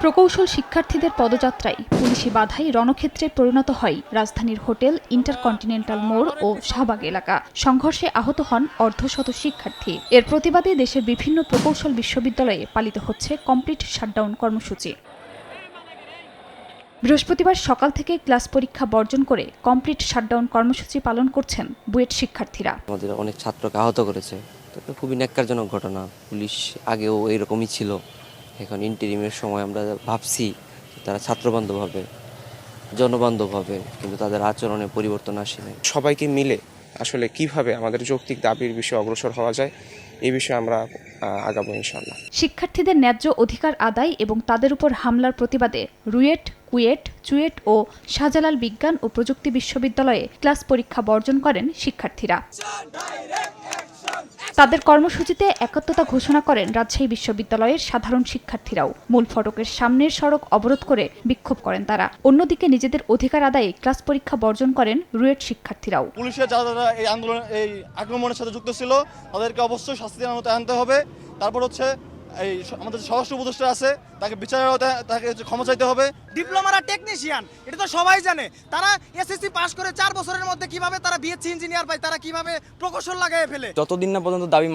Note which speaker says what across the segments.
Speaker 1: প্রকৌশল শিক্ষার্থীদের পদযাত্রায় পুলিশি বাধায় রণক্ষেত্রে পরিণত হয় রাজধানীর হোটেল ইন্টারকন্টিনেন্টাল মোড় ও শাহবাগ এলাকা। সংঘর্ষে আহত হন অর্ধশত শিক্ষার্থী। এর প্রতিবাদে দেশের বিভিন্ন প্রকৌশল বিশ্ববিদ্যালয়ে পালিত হচ্ছে কমপ্লিট শাটডাউন কর্মসূচি। বৃহস্পতিবার সকাল থেকে ক্লাস পরীক্ষা বর্জন করে কমপ্লিট শাটডাউন কর্মসূচি পালন করছেন বুয়েট শিক্ষার্থীরা।
Speaker 2: আমাদের অনেক ছাত্রকে আহত করেছে, তো খুবই ন্যাক্কারজনক ঘটনা। পুলিশ আগেও এরকমই ছিল, এখন ইন্টারিমের সময় আমরা ভাবছি তারা ছাত্রবান্ধব হবে, জনবান্ধব হবে, কিন্তু তাদের আচরণে পরিবর্তন আসেনি।
Speaker 3: সবাইকে মিলে আসলে কিভাবে আমাদের যৌক্তিক দাবির বিষয়ে অগ্রসর হওয়া যায় এই বিষয়ে আমরা আগাবো ইনশাআল্লাহ।
Speaker 1: শিক্ষার্থীদের ন্যায্য অধিকার আদায় এবং তাদের উপর হামলার প্রতিবাদে রুয়েট, কুয়েট, চুয়েট ও শাহজালাল বিজ্ঞান ও প্রযুক্তি বিশ্ববিদ্যালয়ে ক্লাস পরীক্ষা বর্জন করেন শিক্ষার্থীরা। তাদের কর্মসূচিতে একাত্মতা ঘোষণা করেন রাজশাহী বিশ্ববিদ্যালয়ের সাধারণ শিক্ষার্থীরাও। মূল ফটকের সামনের সড়ক অবরোধ করে বিক্ষোভ করেন তারা। অন্যদিকে নিজেদের অধিকার আদায়ে ক্লাস পরীক্ষা বর্জন করেন রুয়েট শিক্ষার্থীরাও।
Speaker 4: পুলিশের যারা এই আন্দোলন এই আক্রমণের সাথে যুক্ত ছিল তাদেরকে অবশ্যই শাস্তির আওতায় আনতে হবে। তারপর হচ্ছে এই আমাদের স্বরাষ্ট্র উপদেষ্টা আছে, তাকে বিচারের আওতায় তাকে ক্ষমা চাইতে হবে।
Speaker 5: ডিপ্লোমারা টেকনিশিয়ান, এটা তো সবাই জানে। তারা এসএসসি পাস করে 4 বছরের মধ্যে কিভাবে তারা বিএসসি ইঞ্জিনিয়ার পায়, তারা কিভাবে প্রকৌশল লাগায় ফেলে।
Speaker 6: যতদিন না পর্যন্ত দাবি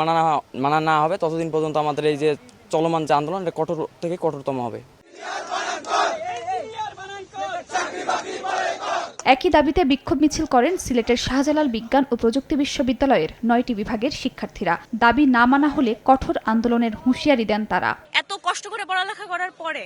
Speaker 6: মানা না হবে ততদিন পর্যন্ত আমাদের এই যে চলমান যে আন্দোলন এটা কঠোর থেকে কঠোরতম হবে।
Speaker 1: একই দাবিতে বিক্ষোভ মিছিল করেন সিলেটের শাহজালাল বিজ্ঞান ও প্রযুক্তি বিশ্ববিদ্যালয়ের 9টি বিভাগের শিক্ষার্থীরা। দাবি না মানা হলে কঠোর আন্দোলনের হুঁশিয়ারি দেন তারা।
Speaker 7: এত কষ্ট করে পড়ালেখা করার পরে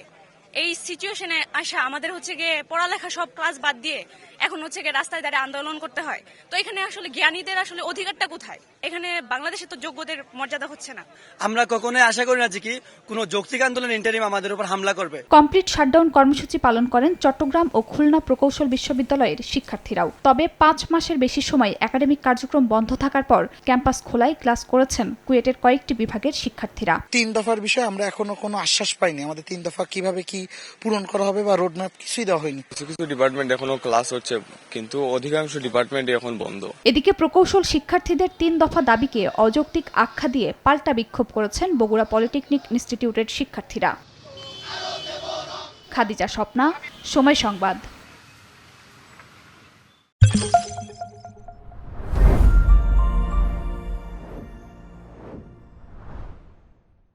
Speaker 7: এই সিচুয়েশনে আসা আমাদের হচ্ছে গিয়ে পড়ালেখা সব ক্লাস বাদ দিয়ে এখন হচ্ছে গিয়ে রাস্তায় দাঁড়িয়ে আন্দোলন করতে হয়। তো এখানে আসলে জ্ঞানীদের আসলে অধিকারটা কোথায়? এখানে বাংলাদেশে তো যোগ্যদের মর্যাদা হচ্ছে না।
Speaker 5: আমরা কখনোই আশা করি না যে কি কোনো যৌক্তিক আন্দোলন ইন্টারিম আমাদের উপর হামলা করবে।
Speaker 1: কমপ্লিট শাটডাউন কর্মসূচি পালন করেন চট্টগ্রাম ও খুলনা প্রকৌশল বিশ্ববিদ্যালয়ের শিক্ষার্থীরাও। তবে 5 মাসের বেশি সময় একাডেমিক কার্যক্রম বন্ধ থাকার পর ক্যাম্পাস খোলায় ক্লাস করেছেন কুয়েটের কয়েকটি বিভাগের শিক্ষার্থীরা।
Speaker 8: 3 দফার বিষয়ে আমরা এখনো কোনো আশ্বাস পাইনি। আমাদের 3 দফা কিভাবে কি পূরণ করা হবে বা রোডম্যাপ কিছুই দেওয়া হয়নি।
Speaker 9: কিছু ডিপার্টমেন্ট এখনো ক্লাস হচ্ছে, কিন্তু অধিকাংশ ডিপার্টমেন্টই এখন বন্ধ।
Speaker 1: এদিকে প্রকৌশল শিক্ষার্থীদের 3 দফা দাবিকে অযৌক্তিক আখ্যা দিয়ে পাল্টা বিক্ষোভ করেছেন বগুড়া পলিটেকনিক ইনস্টিটিউটের শিক্ষার্থীরা। খাদিজা স্বপ্না, সময় সংবাদ।